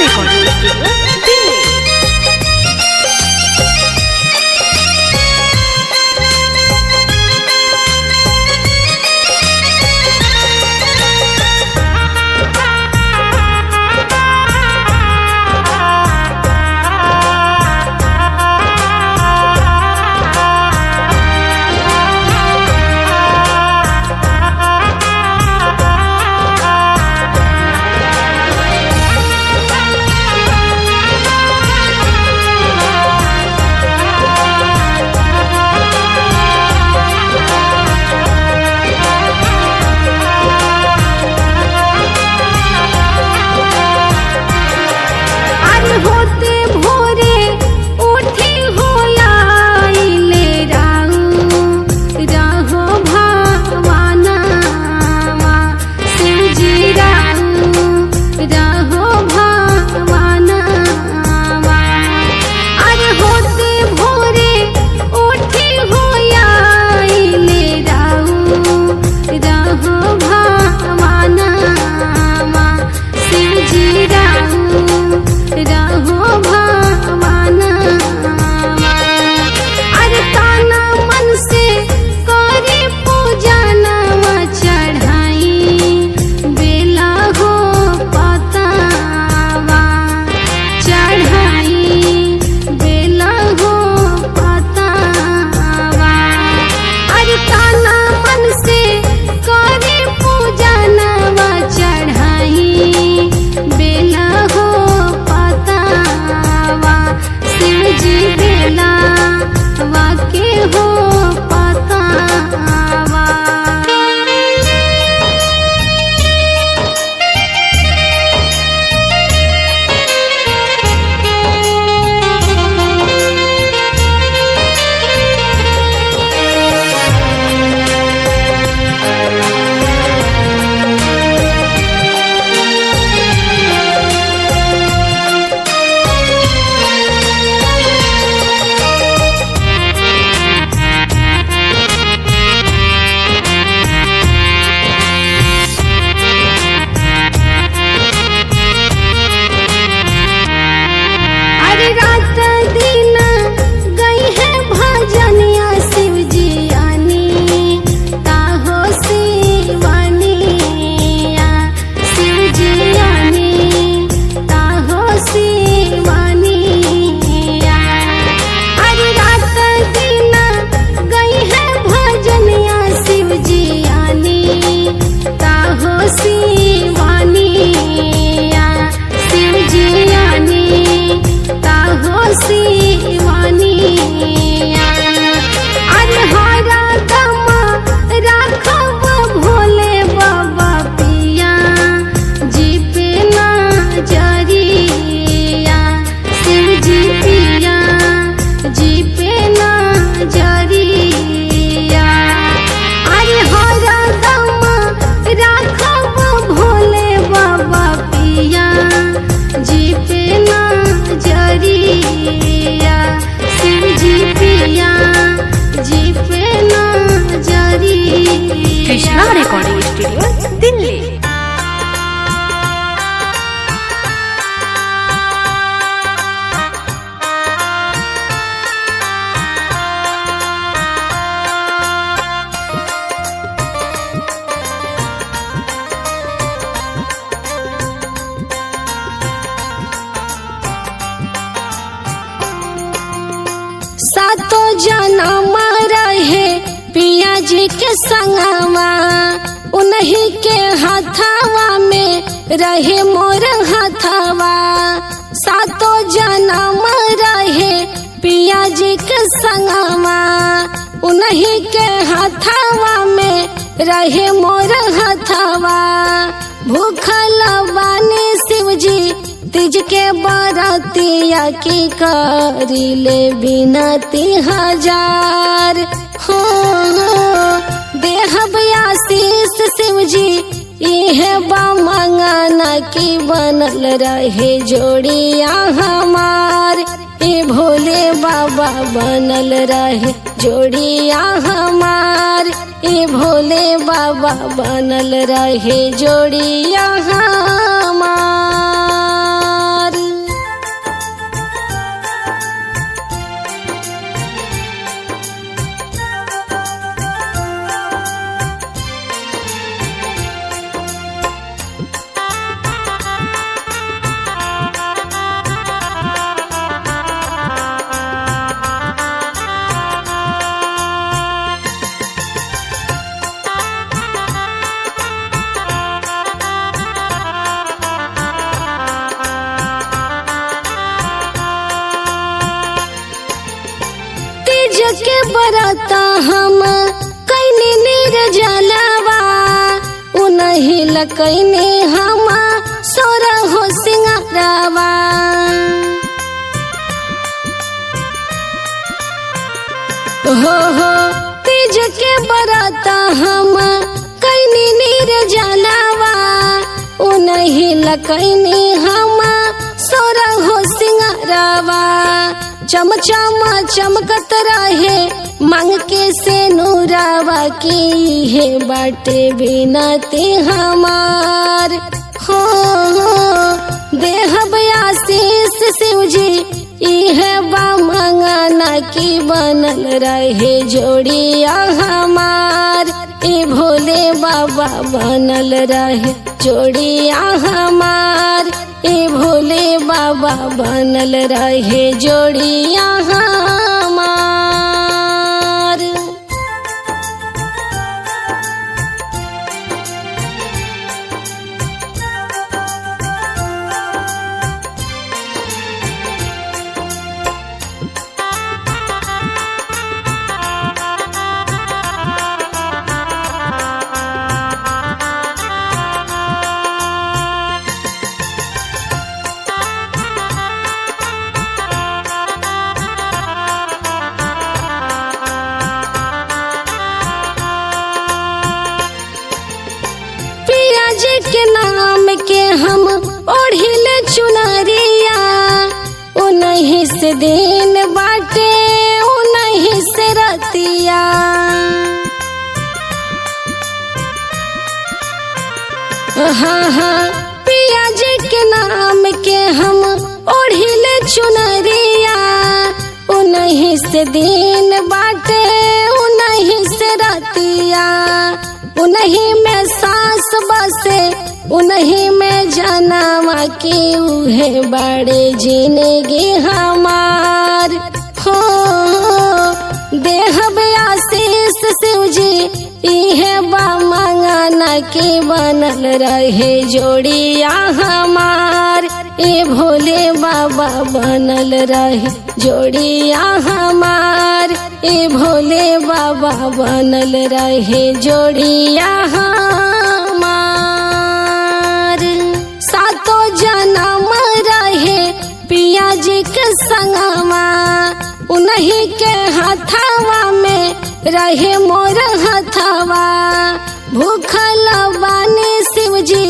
Recording studio Delhi. Krishna recording studio Delhi. सातो जन्म रहे पिया जी के संगवा, उन्हीं के हथवा में रहे मोर हथवा। सातो जन्म रहे पिया जी के संगवा, उन्हीं के हथवा में रहे मोर हथवा। भूखल बानी शिव जी तीज के बरतिया की करिले बिनती हजार। हो देहब आशीष शिव जी इहे बा मंगना की बनल रहे जोड़िया हमार। ए भोले बाबा बनल रहे जोड़िया हमार। ए भोले बाबा बनल रहे जोड़िया हमार। के बरता हम कैनी नीर जलवा उनही लकैनी हम सोर हो सिंगारवा। हो तीज के बरता हम कैनी नीर जलवा उनही लकैनी हम सोर हो सिंगारवा। चमचम चमकत रहे मांग के से नूरावा की है बाटे बिनती हमार। हो देहब आशीष शिवजी इहे बा मंगना की बनल रहे जोड़िया हमार। ए भोले बाबा बनल रहे जोड़िया हमार। ए भोले बाबा बनल रहे जोड़िया हमार। के नाम के हम ओढ़िले चुनरिया उन्हीं से दिन बाटे उन्हीं से रतिया। हाँ पिया जी के नाम के हम ओढ़िले चुनरिया उन्हीं से दिन बाटे उन्हीं से रतिया। उन्हीं में सांस बसे उन्हीं में जनावा की उहे बड़े जिंदगी हमार। हो देहब आशीष शिवजी इहे बा मंगना की बनल रहे जोड़िया हमार। ए भोले बाबा बनल रहे जोड़िया हमार। ए भोले बाबा बनल रहे जोड़िया हमार। सातों जन्म रहे पिया जी के संगमा उन्हीं के हथवा में रहे मोर हथवा। भूखल बानी शिवजी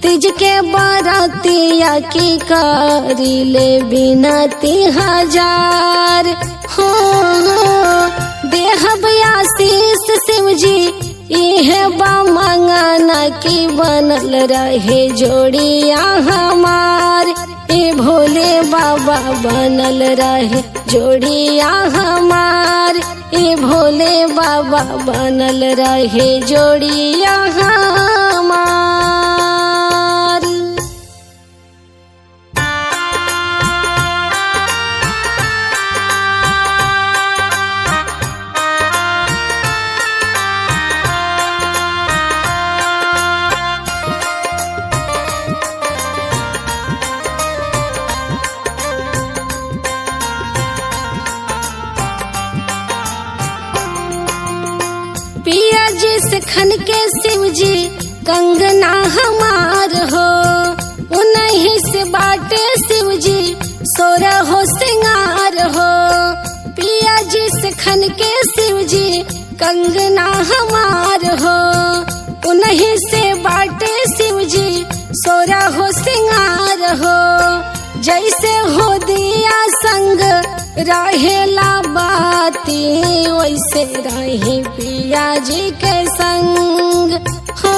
तीज के बरतिया की करिले बिनती हजार। हो देहब आशीष शिवजी इहे बा मंगना की बनल रहे जोड़िया हमार। ए भोले बाबा बनल रहे जोड़िया हमार। ए भोले बाबा बनल रहे जोड़िया हमार। पिया जी से खन के शिवजी कंगना हमार हो उन्हीं से बाटे शिवजी सोरा हो सिंगार हो। पिया जी से खन के शिवजी कंगना हमार हो उन्हीं से बाटे शिवजी सोरा हो सिंगार हो। जैसे हो दिया संग रहेला बाती वैसे रही पिया जी के संग। हो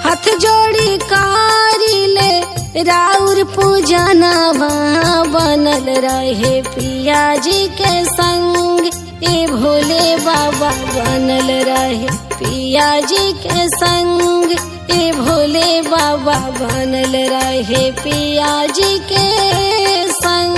हाथ जोड़ी कारिले राउर पूजनवा बनल रहे पिया जी के संग। ए भोले बाबा बनल रहे पिया जी के संग। ए भोले बाबा बनल रहे पिया जी के संग।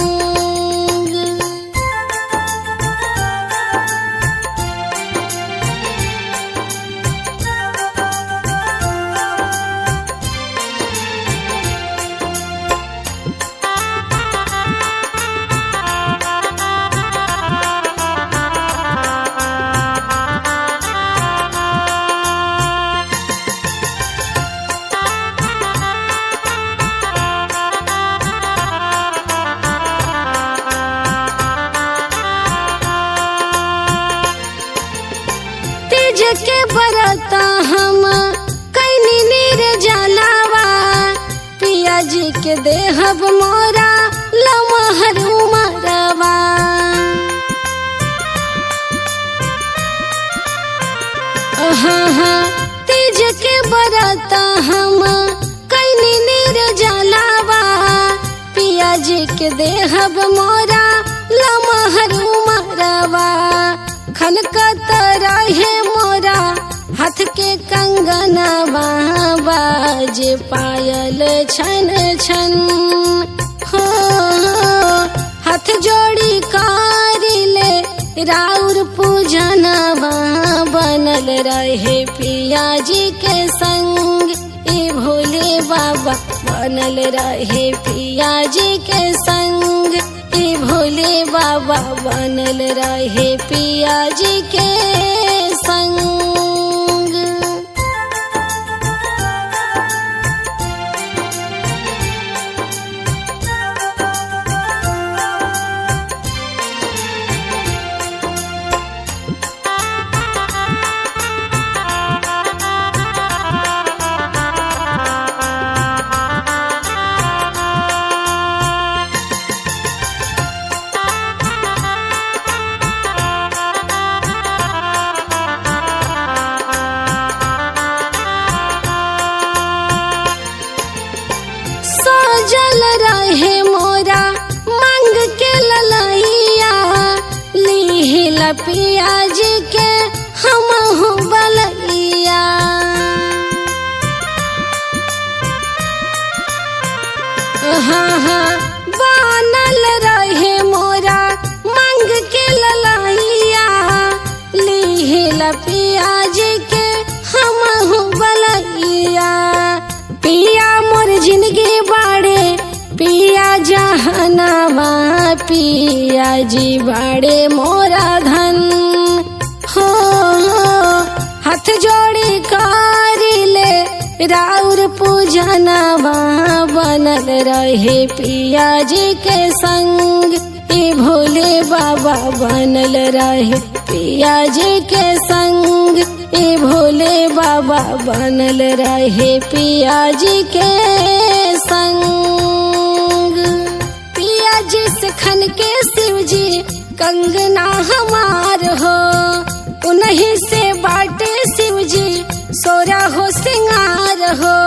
मोरा लमहर उमरवा। तीज के बरत हम कैनी निर्जलावा, पिया जी के देहब मोरा लमहर उमरवा। खनकत रहे मोरा हाथ के कंगनवा, बाजे पायल छन छन हो। हाथ जोड़ी कारिले राउर पूजनवा, बनल रहे पिया जी के संग ए भोले बाबा। बनल रहे पिया जी के संग ए भोले बाबा, बनल रहे पिया जी के संग। जल रहे मोरा मांग के ललैया, लीहिला पिया जी के हमहु बलैया। बनल रहे मोरा मांग के ललैया, लीहिला पिया जी के हमहु बलैया। पिया मोर जिंदगी बाड़े पिया जहनवा, पिया जी बाड़े मोरा धन हो। हाथ जोड़ी कारिले राउर पूजनवा, बनल रहे पिया जी के संग ए भोले बाबा। बनल रहे पिया जी के संग ए भोले बाबा, बनल रहे पिया जी के संग। पिया जी से खन के शिव जी कंगना हमार हो, उन्हीं से बाटे शिव जी सोरा हो सिंगार हो।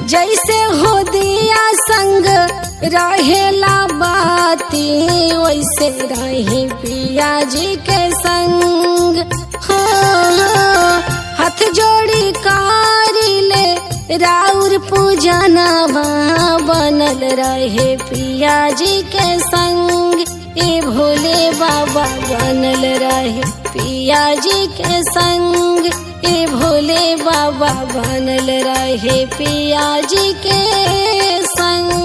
जैसे हो दिया संग रहेला बाती, वैसे रहे पिया जी के संग हो। हाथ जोड़ी कारिले राउर पूजनवा, बनल रहे पिया जी के संग ए भोले बाबा। बनल रहे पिया जी के संग ए भोले बाबा, बनल रहे पिया जी के संग।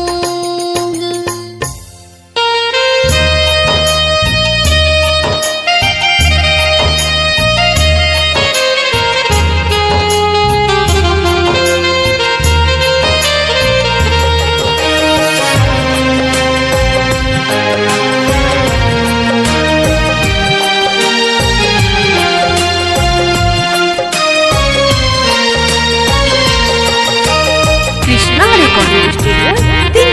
Krishna recording studio Delhi.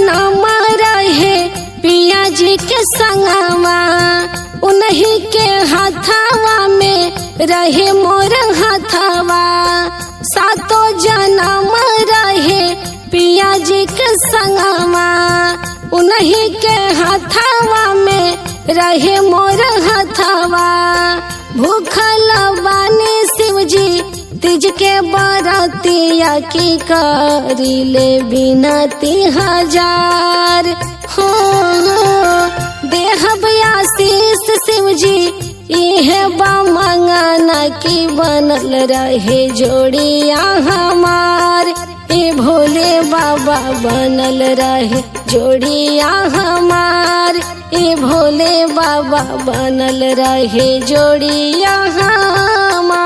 जन्म रहे पिया जी के संगवा, उन्हीं के हाथवा में रहे मोर हाथवा। सातों जन्म रहे पिया जी के संगवा, उन्हीं के हाथवा में रहे मोर हाथवा। भूखल बानी शिव जी तीज के बरतिया की करिले बिनती हजार। हो देहब आशीष शिव जी इहे बा मंगना की बनल रहे जोड़िया हमार। ए भोले बाबा बनल रहे जोड़िया हमार। ए भोले बाबा बनल रहे जोड़िया हमार।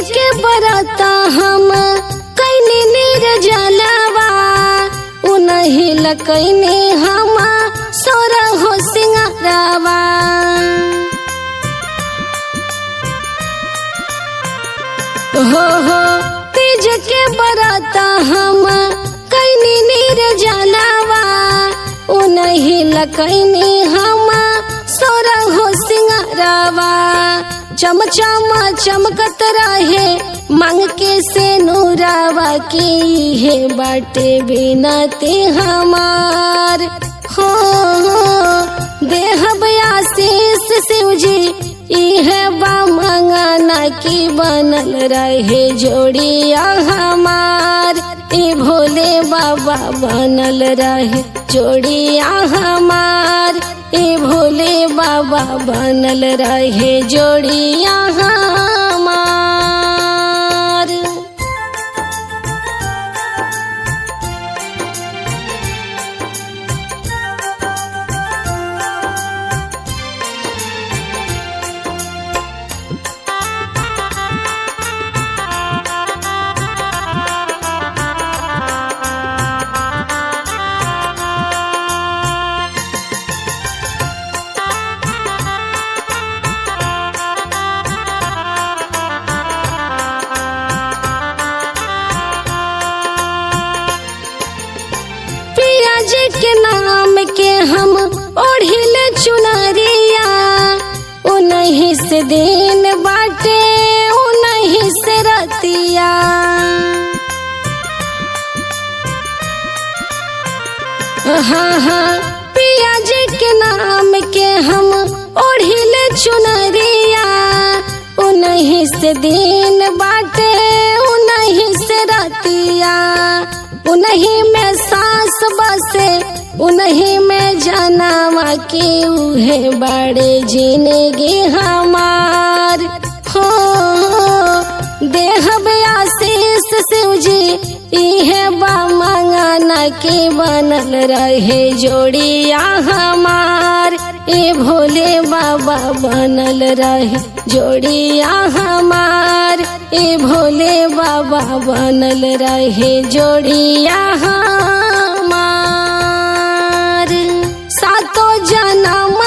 के बरता हम कैनी नीर जलवा, उन्हीं लकैनी हम सोर हो सिंगारवा। हो तीज के बरता हम कैनी नीर जलवा, उन्हीं लकैनी हम सोर हो सिंगारवा। चमचम चमकत रहे मांग के से नूरावा की है बाटे बिनती हमार। हो देहब आशीष शिव जी इहे बा मंगना की बनल रहे जोड़िया हमार। ए भोले बाबा बनल रहे जोड़िया हमार। ए भोले बाबा बनल रहे जोड़िया हमार। के नाम के हम ओढ़िले चुनरिया, उन्हीं से दिन बाटे उन्हीं से रतिया। हाँ पिया जी के नाम के हम ओढ़िले चुनरिया, उन्हीं से दिन बाटे उन्हीं से रतिया। उन्हीं में सांस बसे उन्हीं में जनावा की उहे बड़े जिंदगी हमार। हो देहब आशीष शिव जी इहे बा मंगना की बनल रहे जोड़िया हमार। ए भोले बाबा बनल रहे जोड़िया हमार। ए भोले बाबा बनल रहे जोड़िया हमार। सातों जन्म